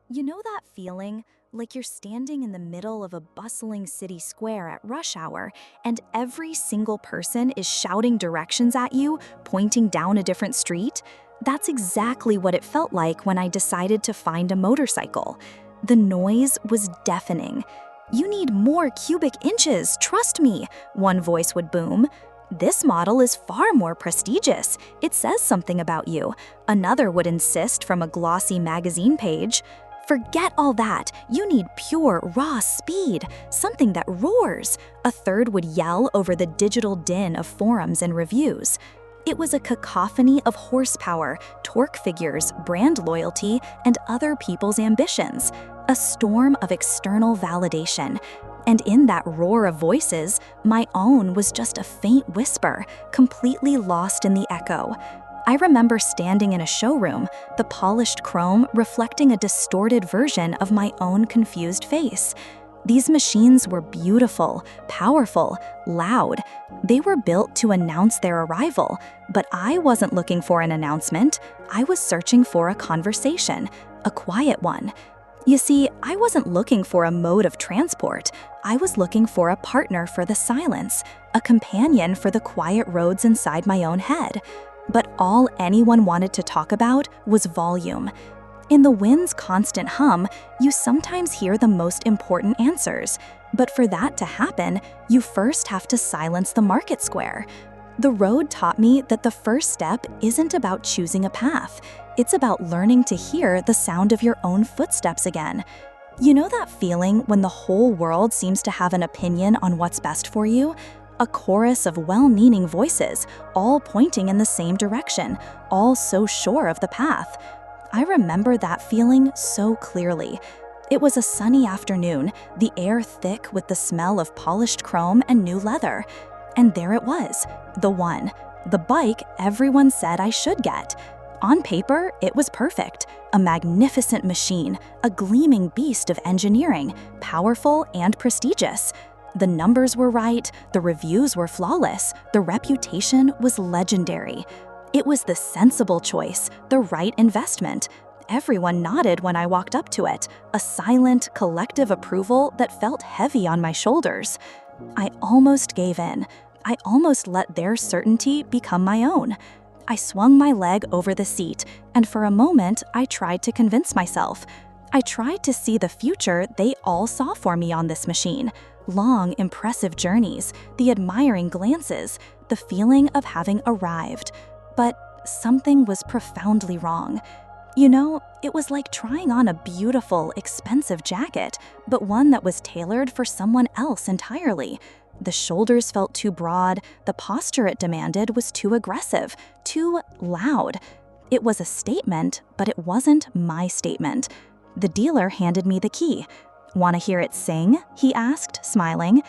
You know that feeling? Like you're standing in the middle of a bustling city square at rush hour, and every single person is shouting directions at you, pointing down a different street? That's exactly what it felt like when I decided to find a motorcycle. The noise was deafening. "You need more cubic inches, trust me," one voice would boom. "This model is far more prestigious. It says something about you," another would insist from a glossy magazine page. "Forget all that. You need pure, raw speed, something that roars," a third would yell over the digital din of forums and reviews. It was a cacophony of horsepower, torque figures, brand loyalty, and other people's ambitions. A storm of external validation. And in that roar of voices, my own was just a faint whisper, completely lost in the echo. I remember standing in a showroom, the polished chrome reflecting a distorted version of my own confused face. These machines were beautiful, powerful, loud. They were built to announce their arrival, but I wasn't looking for an announcement. I was searching for a conversation, a quiet one. You see, I wasn't looking for a mode of transport. I was looking for a partner for the silence, a companion for the quiet roads inside my own head. But all anyone wanted to talk about was volume. In the wind's constant hum, you sometimes hear the most important answers. But for that to happen, you first have to silence the market square. The road taught me that the first step isn't about choosing a path. It's about learning to hear the sound of your own footsteps again. You know that feeling when the whole world seems to have an opinion on what's best for you? A chorus of well-meaning voices, all pointing in the same direction, all so sure of the path. I remember that feeling so clearly. It was a sunny afternoon, the air thick with the smell of polished chrome and new leather. And there it was, the one, the bike everyone said I should get. On paper, it was perfect, a magnificent machine, a gleaming beast of engineering, powerful and prestigious. The numbers were right, the reviews were flawless, the reputation was legendary. It was the sensible choice, the right investment. Everyone nodded when I walked up to it, a silent, collective approval that felt heavy on my shoulders. I almost gave in. I almost let their certainty become my own. I swung my leg over the seat, and for a moment, I tried to convince myself. I tried to see the future they all saw for me on this machine. Long, impressive journeys, the admiring glances, the feeling of having arrived. But something was profoundly wrong. You know, it was like trying on a beautiful, expensive jacket, but one that was tailored for someone else entirely. The shoulders felt too broad, the posture it demanded was too aggressive, too loud. It was a statement, but it wasn't my statement. The dealer handed me the key. "Want to hear it sing?" he asked, smiling.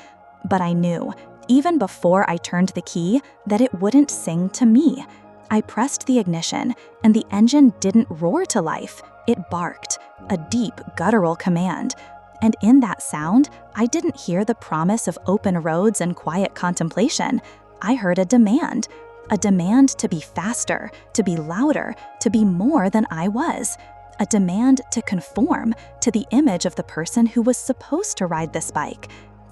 But I knew, even before I turned the key, that it wouldn't sing to me. I pressed the ignition, and the engine didn't roar to life. It barked, a deep, guttural command. And in that sound, I didn't hear the promise of open roads and quiet contemplation. I heard a demand to be faster, to be louder, to be more than I was. A demand to conform to the image of the person who was supposed to ride this bike.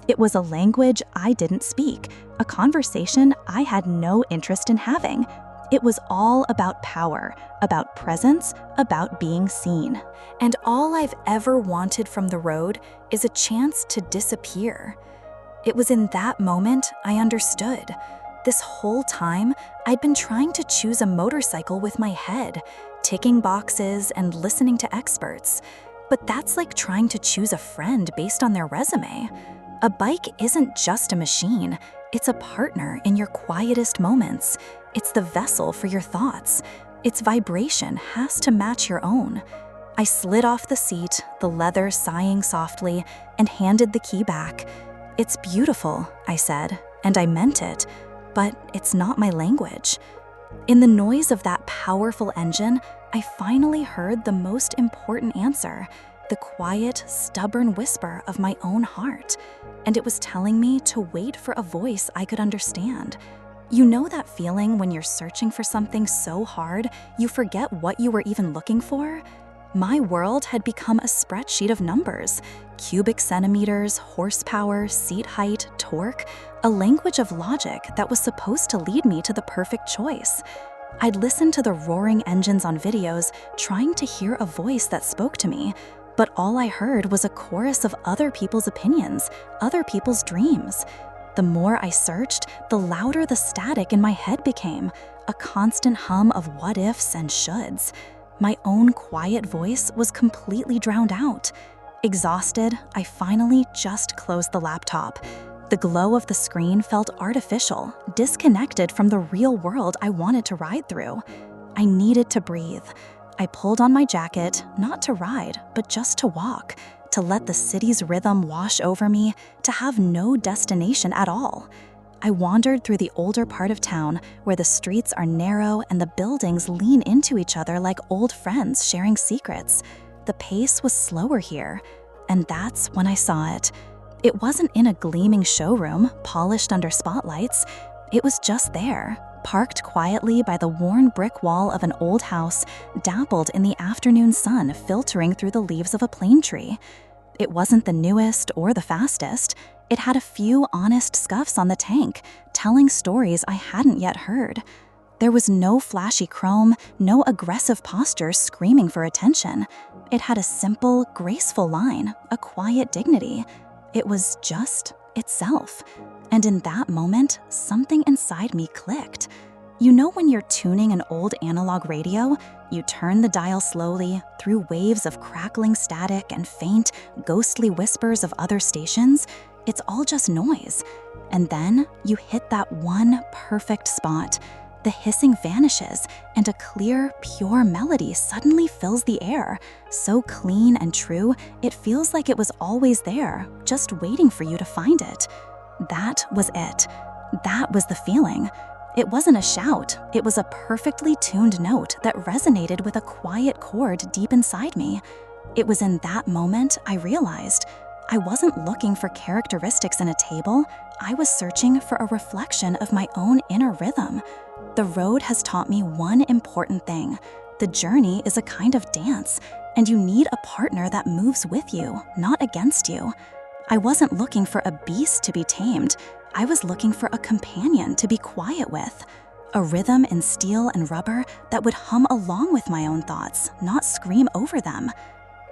It was a language I didn't speak, a conversation I had no interest in having. It was all about power, about presence, about being seen. And all I've ever wanted from the road is a chance to disappear. It was in that moment I understood. This whole time, I'd been trying to choose a motorcycle with my head, ticking boxes and listening to experts. But that's like trying to choose a friend based on their resume. A bike isn't just a machine, it's a partner in your quietest moments. It's the vessel for your thoughts. Its vibration has to match your own. I slid off the seat, the leather sighing softly, and handed the key back. "It's beautiful," I said, and I meant it, but it's not my language. In the noise of that powerful engine, I finally heard the most important answer, the quiet, stubborn whisper of my own heart. And it was telling me to wait for a voice I could understand. You know that feeling when you're searching for something so hard, you forget what you were even looking for? My world had become a spreadsheet of numbers: cubic centimeters, horsepower, seat height, torque, a language of logic that was supposed to lead me to the perfect choice. I'd listen to the roaring engines on videos, trying to hear a voice that spoke to me, but all I heard was a chorus of other people's opinions, other people's dreams. The more I searched, the louder the static in my head became, a constant hum of what ifs and shoulds. My own quiet voice was completely drowned out. Exhausted, I finally just closed the laptop. The glow of the screen felt artificial, disconnected from the real world I wanted to ride through. I needed to breathe. I pulled on my jacket, not to ride, but just to walk, to let the city's rhythm wash over me, to have no destination at all. I wandered through the older part of town where the streets are narrow and the buildings lean into each other like old friends sharing secrets. The pace was slower here, and that's when I saw it. It wasn't in a gleaming showroom, polished under spotlights. It was just there, parked quietly by the worn brick wall of an old house, dappled in the afternoon sun filtering through the leaves of a plane tree. It wasn't the newest or the fastest. It had a few honest scuffs on the tank, telling stories I hadn't yet heard. There was no flashy chrome, no aggressive postures screaming for attention. It had a simple, graceful line, a quiet dignity. It was just itself. And in that moment, something inside me clicked. You know when you're tuning an old analog radio? You turn the dial slowly, through waves of crackling static and faint, ghostly whispers of other stations. It's all just noise. And then you hit that one perfect spot. The hissing vanishes, and a clear, pure melody suddenly fills the air. So clean and true, it feels like it was always there, just waiting for you to find it. That was it. That was the feeling. It wasn't a shout, it was a perfectly tuned note that resonated with a quiet chord deep inside me. It was in that moment I realized I wasn't looking for characteristics in a table, I was searching for a reflection of my own inner rhythm. The road has taught me one important thing. The journey is a kind of dance, and you need a partner that moves with you, not against you. I wasn't looking for a beast to be tamed. I was looking for a companion to be quiet with. A rhythm in steel and rubber that would hum along with my own thoughts, not scream over them.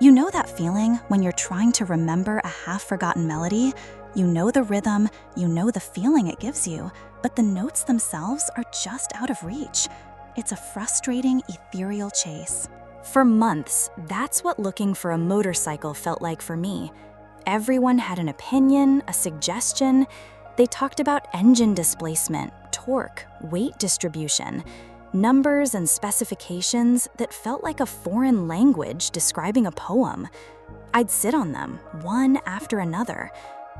You know that feeling when you're trying to remember a half-forgotten melody? You know the rhythm, you know the feeling it gives you, but the notes themselves are just out of reach. It's a frustrating, ethereal chase. For months, that's what looking for a motorcycle felt like for me. Everyone had an opinion, a suggestion. They talked about engine displacement, torque, weight distribution, numbers and specifications that felt like a foreign language describing a poem. I'd sit on them, one after another.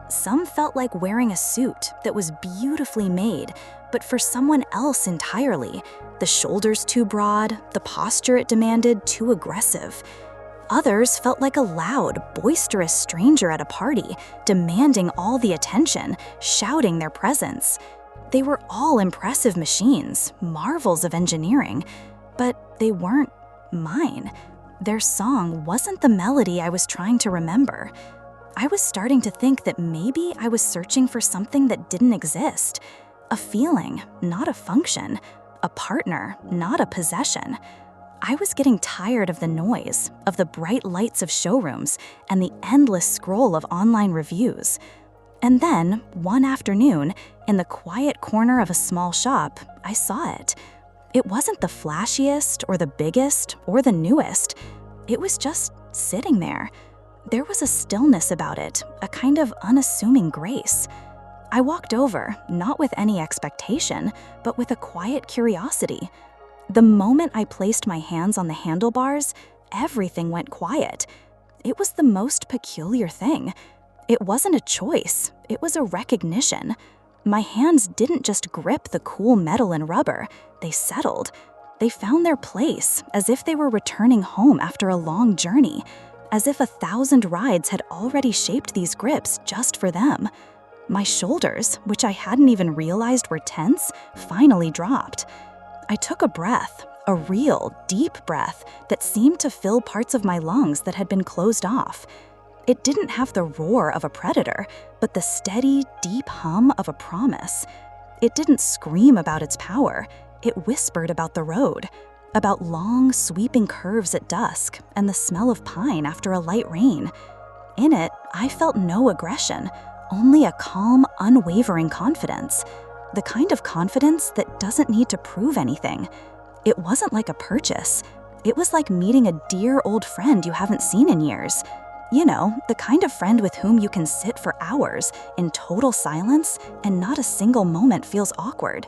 Some felt like wearing a suit that was beautifully made, but for someone else entirely. The shoulders too broad, the posture it demanded too aggressive. Others felt like a loud, boisterous stranger at a party, demanding all the attention, shouting their presence. They were all impressive machines, marvels of engineering, but they weren't mine. Their song wasn't the melody I was trying to remember. I was starting to think that maybe I was searching for something that didn't exist. A feeling, not a function. A partner, not a possession. I was getting tired of the noise, of the bright lights of showrooms, and the endless scroll of online reviews. And then, one afternoon, in the quiet corner of a small shop, I saw it. It wasn't the flashiest, or the biggest, or the newest. It was just sitting there. There was a stillness about it, a kind of unassuming grace. I walked over, not with any expectation, but with a quiet curiosity. The moment I placed my hands on the handlebars, everything went quiet. It was the most peculiar thing. It wasn't a choice, it was a recognition. My hands didn't just grip the cool metal and rubber, they settled. They found their place, as if they were returning home after a long journey, as if 1,000 rides had already shaped these grips just for them. My shoulders, which I hadn't even realized were tense, finally dropped. I took a breath, A real, deep breath that seemed to fill parts of my lungs that had been closed off. It didn't have the roar of a predator, but the steady, deep hum of a promise. It didn't scream about its power. It whispered about the road, about long, sweeping curves at dusk and the smell of pine after a light rain. In it, I felt no aggression, only a calm, unwavering confidence. The kind of confidence that doesn't need to prove anything. It wasn't like a purchase. It was like meeting a dear old friend you haven't seen in years. You know, the kind of friend with whom you can sit for hours in total silence and not a single moment feels awkward.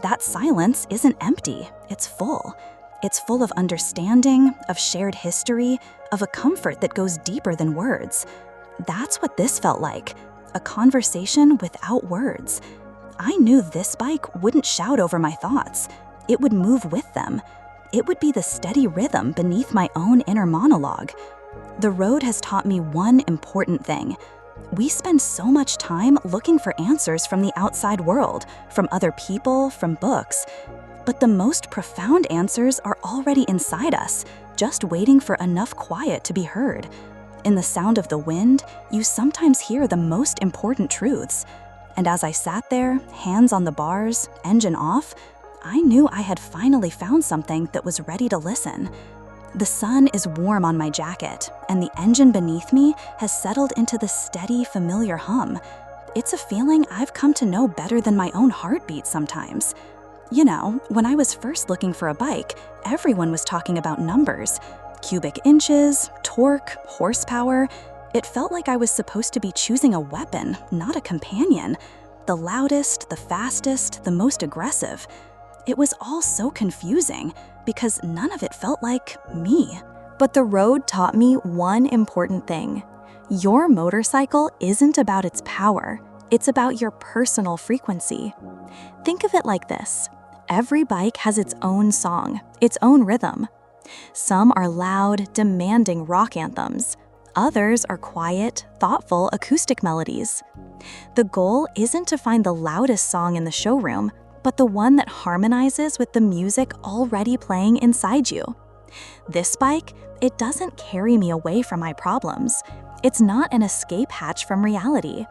That silence isn't empty, it's full. It's full of understanding, of shared history, of a comfort that goes deeper than words. That's what this felt like, a conversation without words. I knew this bike wouldn't shout over my thoughts. It would move with them. It would be the steady rhythm beneath my own inner monologue. The road has taught me one important thing. We spend so much time looking for answers from the outside world, from other people, from books. But the most profound answers are already inside us, just waiting for enough quiet to be heard. In the sound of the wind, you sometimes hear the most important truths. And as I sat there, hands on the bars, engine off, I knew I had finally found something that was ready to listen. The sun is warm on my jacket, and the engine beneath me has settled into the steady, familiar hum. It's a feeling I've come to know better than my own heartbeat sometimes. You know, when I was first looking for a bike, everyone was talking about numbers. Cubic inches, torque, horsepower. It felt like I was supposed to be choosing a weapon, not a companion. The loudest, the fastest, the most aggressive. It was all so confusing because none of it felt like me. But the road taught me one important thing. Your motorcycle isn't about its power. It's about your personal frequency. Think of it like this. Every bike has its own song, its own rhythm. Some are loud, demanding rock anthems. Others are quiet, thoughtful acoustic melodies. The goal isn't to find the loudest song in the showroom, but the one that harmonizes with the music already playing inside you. This bike, it doesn't carry me away from my problems. It's not an escape hatch from reality.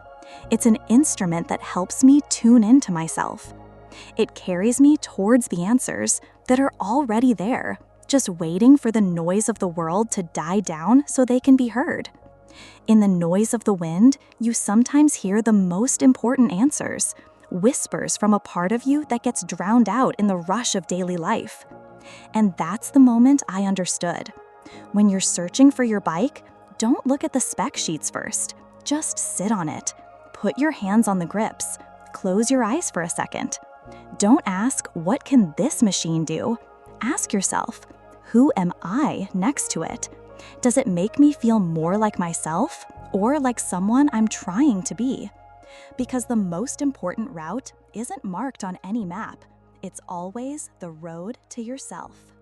It's an instrument that helps me tune into myself. It carries me towards the answers that are already there, just waiting for the noise of the world to die down so they can be heard. In the noise of the wind, you sometimes hear the most important answers, whispers from a part of you that gets drowned out in the rush of daily life. And that's the moment I understood. When you're searching for your bike, don't look at the spec sheets first. Just sit on it. Put your hands on the grips. Close your eyes for a second. Don't ask, what can this machine do? Ask yourself, who am I next to it? Does it make me feel more like myself or like someone I'm trying to be? Because the most important route isn't marked on any map. It's always the road to yourself.